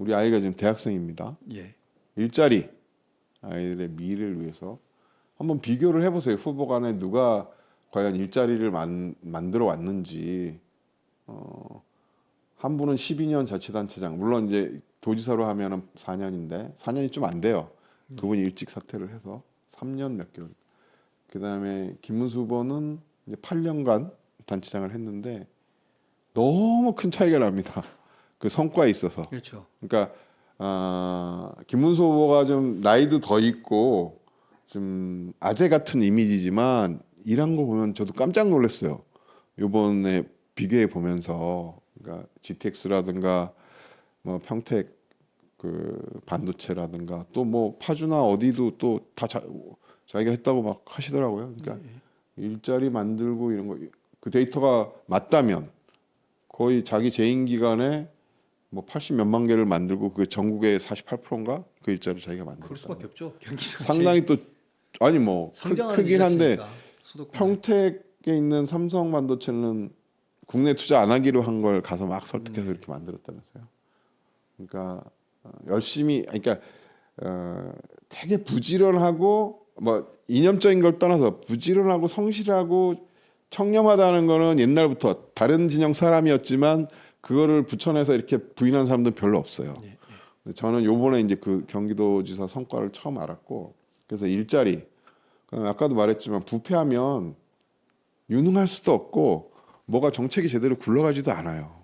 우리 아이가 지금 대학생입니다. 예. 일자리, 아이들의 미래를 위해서 한번 비교를 해보세요. 후보 간에 누가 과연 일자리를 만들어 왔는지. 한 분은 12년 자치단체장, 물론 이제 도지사로 하면은 4년인데 4년이 좀 안 돼요. 그분이 일찍 사퇴를 해서 3년 몇 개월. 그다음에 김문수 후보는 이제 8년간 단체장을 했는데 너무 큰 차이가 납니다. 그 성과에 있어서. 그렇죠. 그러니까 김문수 후보가 좀 나이도 더 있고 좀 아재 같은 이미지지만 일한 거 보면 저도 깜짝 놀랐어요. 요번에 비교해 보면서 그러니까 GTX라든가 뭐 평택 그 반도체라든가 또 뭐 파주나 어디도 또 다 자기가 했다고 막 하시더라고요. 그러니까 일자리 만들고 이런 거 그 데이터가 맞다면 거의 자기 재임 기간에 뭐 80 몇만 개를 만들고 그 전국의 48%인가 그 일자리를 자기가 만들었다. 그럴 수밖에 없죠. 경기 상당히 또 아니 뭐 크긴 한데 수도권. 평택에 있는 삼성 반도체는 국내 투자 안 하기로 한 걸 가서 막 설득해서 이렇게 만들었다면서요. 그러니까 열심히 그러니까 되게 부지런하고 뭐 이념적인 걸 떠나서 부지런하고 성실하고 청렴하다는 거는 옛날부터 다른 진영 사람이었지만 그거를 붙여내서 이렇게 부인한 사람들은 별로 없어요. 예. 저는 요번에 이제 그 경기도지사 성과를 처음 알았고 그래서 일자리 아까도 말했지만 부패하면 유능할 수도 없고 뭐가 정책이 제대로 굴러가지도 않아요.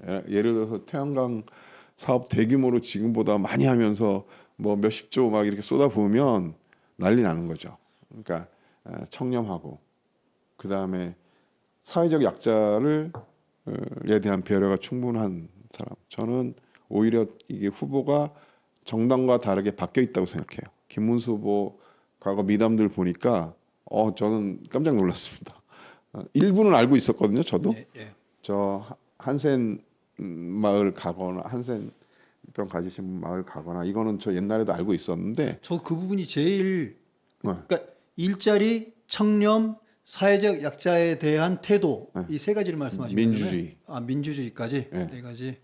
예를 들어서 태양광 사업 대규모로 지금보다 많이 하면서 뭐 몇십 조 막 이렇게 쏟아부으면 난리 나는 거죠. 그러니까 청렴하고 그 다음에 사회적 약자를 에 대한 배려가 충분한 사람. 저는 오히려 이게 후보가 정당과 다르게 바뀌어 있다고 생각해요. 김문수 후보 과거 미담들 보니까 저는 깜짝 놀랐습니다. 일부는 알고 있었거든요. 저도 예. 저 한센 마을 가거나 한센 병 가지신 마을 가거나 이거는 저 옛날에도 알고 있었는데 저 그 부분이 제일 네. 그러니까 일자리, 청렴, 사회적 약자에 대한 태도 이 세 가지를 말씀하신 민주주의. 거잖아요. 민주주의까지 네. 네 가지.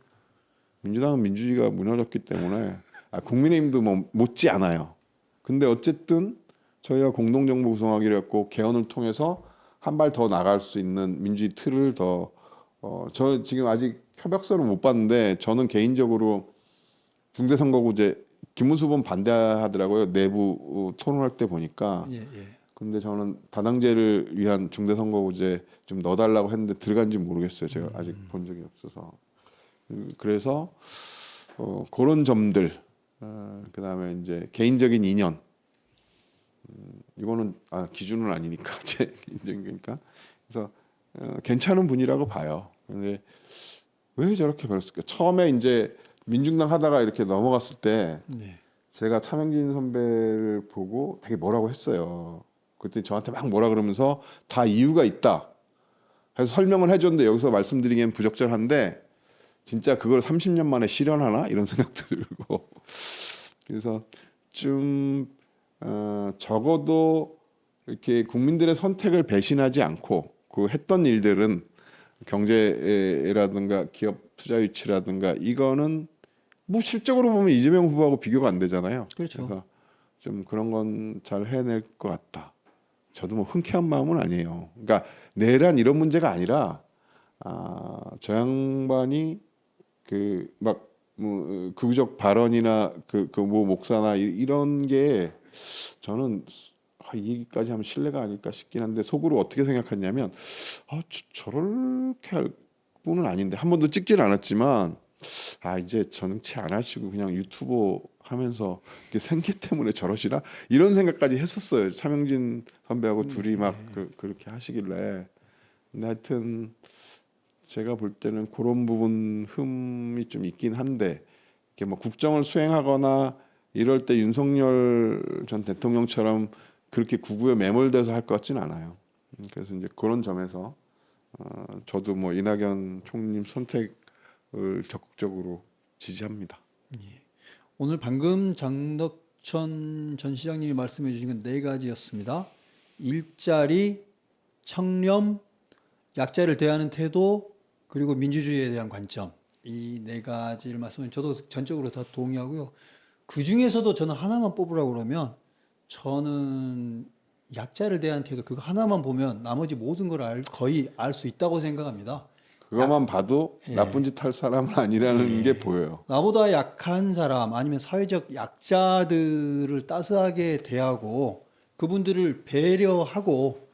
민주당은 민주주의가 무너졌기 때문에 국민의힘도 뭐 못지 않아요. 근데 어쨌든 저희가 공동정부 구성하기로 했고 개헌을 통해서 한 발 더 나갈 수 있는 민주주의 틀을 저 지금 아직 협약서를 못 봤는데 저는 개인적으로 중대선거구제 김문수 후보는 반대하더라고요. 내부 토론할 때 보니까. 예. 근데 저는 다당제를 위한 중대선거구제 좀 넣어달라고 했는데 들어간지 모르겠어요. 제가 아직 본 적이 없어서. 그래서 그런 점들, 그다음에 이제 개인적인 인연, 이거는 기준은 아니니까 제 개인적인 거니까. 그래서 괜찮은 분이라고 봐요. 근데 왜 저렇게 변했을까? 처음에 이제 민중당 하다가 이렇게 넘어갔을 때 네. 제가 차명진 선배를 보고 되게 뭐라고 했어요. 그때 저한테 막 뭐라 그러면서 다 이유가 있다. 해서 설명을 해줬는데 여기서 말씀드리기엔 부적절한데 진짜 그걸 30년 만에 실현하나 이런 생각도 들고 그래서 좀 적어도 이렇게 국민들의 선택을 배신하지 않고 그 했던 일들은 경제라든가 기업 투자 유치라든가 이거는 뭐 실적으로 보면 이재명 후보하고 비교가 안 되잖아요. 그렇죠. 그래서 좀 그런 건 잘 해낼 것 같다. 저도 뭐 흔쾌한 마음은 아니에요. 그러니까 내란 이런 문제가 아니라 저 양반이 그 막 뭐 극우적 발언이나 그 뭐 목사나 이런 게 저는 이기까지 하면 신뢰가 아닐까 싶긴 한데 속으로 어떻게 생각했냐면 저렇게 할 분은 아닌데 한 번도 찍지는 않았지만 이제 정치 안 하시고 그냥 유튜버 하면서 이게 생계 때문에 저러시나 이런 생각까지 했었어요. 차명진 선배하고 둘이 막 그렇게 하시길래 근데 하여튼 제가 볼 때는 그런 부분 흠이 좀 있긴 한데 이렇게 뭐 국정을 수행하거나 이럴 때 윤석열 전 대통령처럼 그렇게 구구에 매몰돼서 할 것 같지는 않아요. 그래서 이제 그런 점에서 저도 뭐 이낙연 총리님 선택을 적극적으로 지지합니다. 오늘 방금 장덕천 전 시장님이 말씀해 주신 건 네 가지였습니다. 일자리, 청렴, 약자를 대하는 태도, 그리고 민주주의에 대한 관점. 이 네 가지를 말씀은 저도 전적으로 다 동의하고요. 그 중에서도 저는 하나만 뽑으라고 그러면 저는 약자를 대한 태도 그거 하나만 보면 나머지 모든 걸 거의 알 수 있다고 생각합니다. 그것만 봐도 예. 나쁜 짓 할 사람은 아니라는 게 보여요. 나보다 약한 사람 아니면 사회적 약자들을 따스하게 대하고 그분들을 배려하고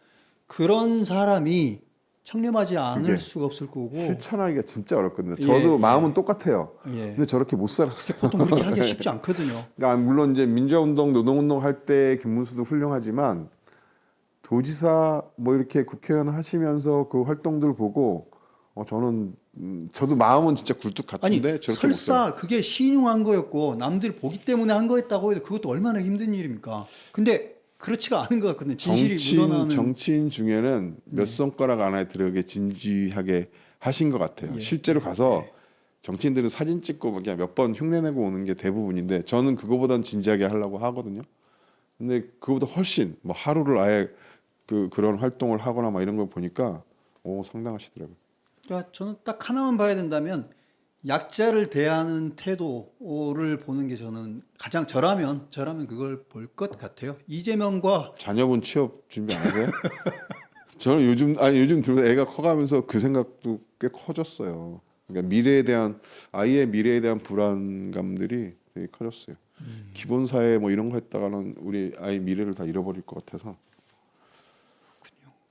그런 사람이 청렴하지 않을 그게 수가 없을 거고 실천하기가 진짜 어렵거든요. 예, 저도 예. 마음은 똑같아요. 예. 근데 저렇게 못 살았어요. 보통 그렇게 하기가 쉽지 않거든요. 그러니까 물론 이제 민주화운동, 노동운동 할 때 김문수도 훌륭하지만 도지사 뭐 이렇게 국회의원 하시면서 그 활동들 보고 저는 저도 마음은 진짜 굴뚝 아니 같은데 저렇게 못 살아요. 설사 그게 신용한 거였고 남들 보기 때문에 한 거였다고 해도 그것도 얼마나 힘든 일입니까? 근데 그렇지가 않은 것 같거든요. 진실이 묻어나는 정치인 중에는 몇 손가락 안에 들어게 진지하게 하신 것 같아요. 예. 실제로 가서 정치인들은 사진 찍고 그냥 몇 번 흉내내고 오는 게 대부분인데 저는 그거보단 진지하게 하려고 하거든요. 근데 그거보다 훨씬 뭐 하루를 아예 그런 활동을 하거나 막 이런 걸 보니까 상당하시더라고요. 그러니까 저는 딱 하나만 봐야 된다면 약자를 대하는 태도를 보는 게 저는 가장 저라면 그걸 볼 것 같아요. 이재명과 자녀분 취업 준비 안 하세요? 저는 요즘 들어 애가 커가면서 그 생각도 꽤 커졌어요. 그러니까 아이의 미래에 대한 불안감들이 되게 커졌어요. 기본 사회 뭐 이런 거 했다가는 우리 아이 미래를 다 잃어버릴 것 같아서.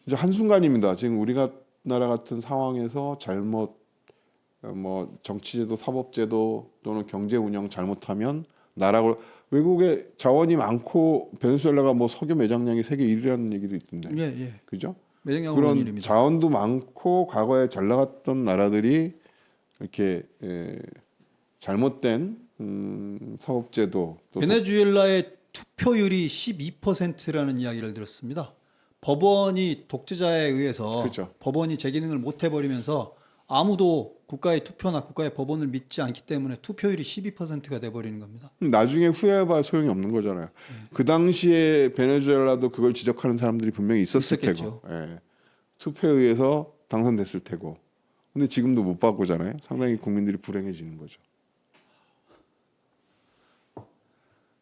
진짜 한순간입니다. 지금 우리가 나라 같은 상황에서 잘못 뭐 정치제도, 사법제도 또는 경제 운영 잘못하면 나라고 외국에 자원이 많고 베네수엘라가 뭐 석유 매장량이 세계 1위라는 얘기도 있던데. 예. 그죠? 매장량 그런 일입니다. 자원도 많고 과거에 잘 나갔던 나라들이 이렇게 잘못된 사법제도 또 베네수엘라의 투표율이 12%라는 이야기를 들었습니다. 법원이 독재자에 의해서 그렇죠. 법원이 제 기능을 못 해버리면서 아무도 국가의 투표나 국가의 법원을 믿지 않기 때문에 투표율이 12%가 돼버리는 겁니다. 나중에 후회해봐 소용이 없는 거잖아요. 그 당시에 베네수엘라도 그걸 지적하는 사람들이 분명히 있었을 있었겠죠. 테고 투표에 의해서 당선됐을 테고 근데 지금도 못 바꾸잖아요. 상당히 국민들이 불행해지는 거죠.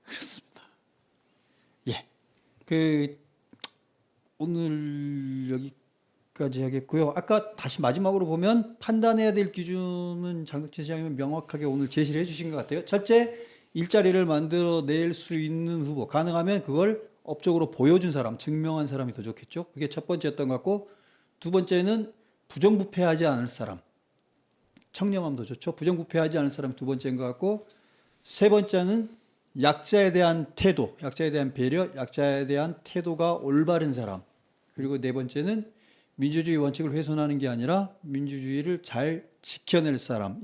그렇습니다. 예. 오늘 여기까지 하겠고요. 아까 다시 마지막으로 보면 판단해야 될 기준은 장덕재 시장님은 명확하게 오늘 제시를 해주신 것 같아요. 첫째, 일자리를 만들어낼 수 있는 후보. 가능하면 그걸 업적으로 보여준 사람, 증명한 사람이 더 좋겠죠. 그게 첫 번째였던 것 같고 두 번째는 부정부패하지 않을 사람. 청렴함도 좋죠. 부정부패하지 않을 사람이 두 번째인 것 같고 세 번째는 약자에 대한 태도, 약자에 대한 배려, 약자에 대한 태도가 올바른 사람. 그리고 네 번째는 민주주의 원칙을 훼손하는 게 아니라 민주주의를 잘 지켜낼 사람.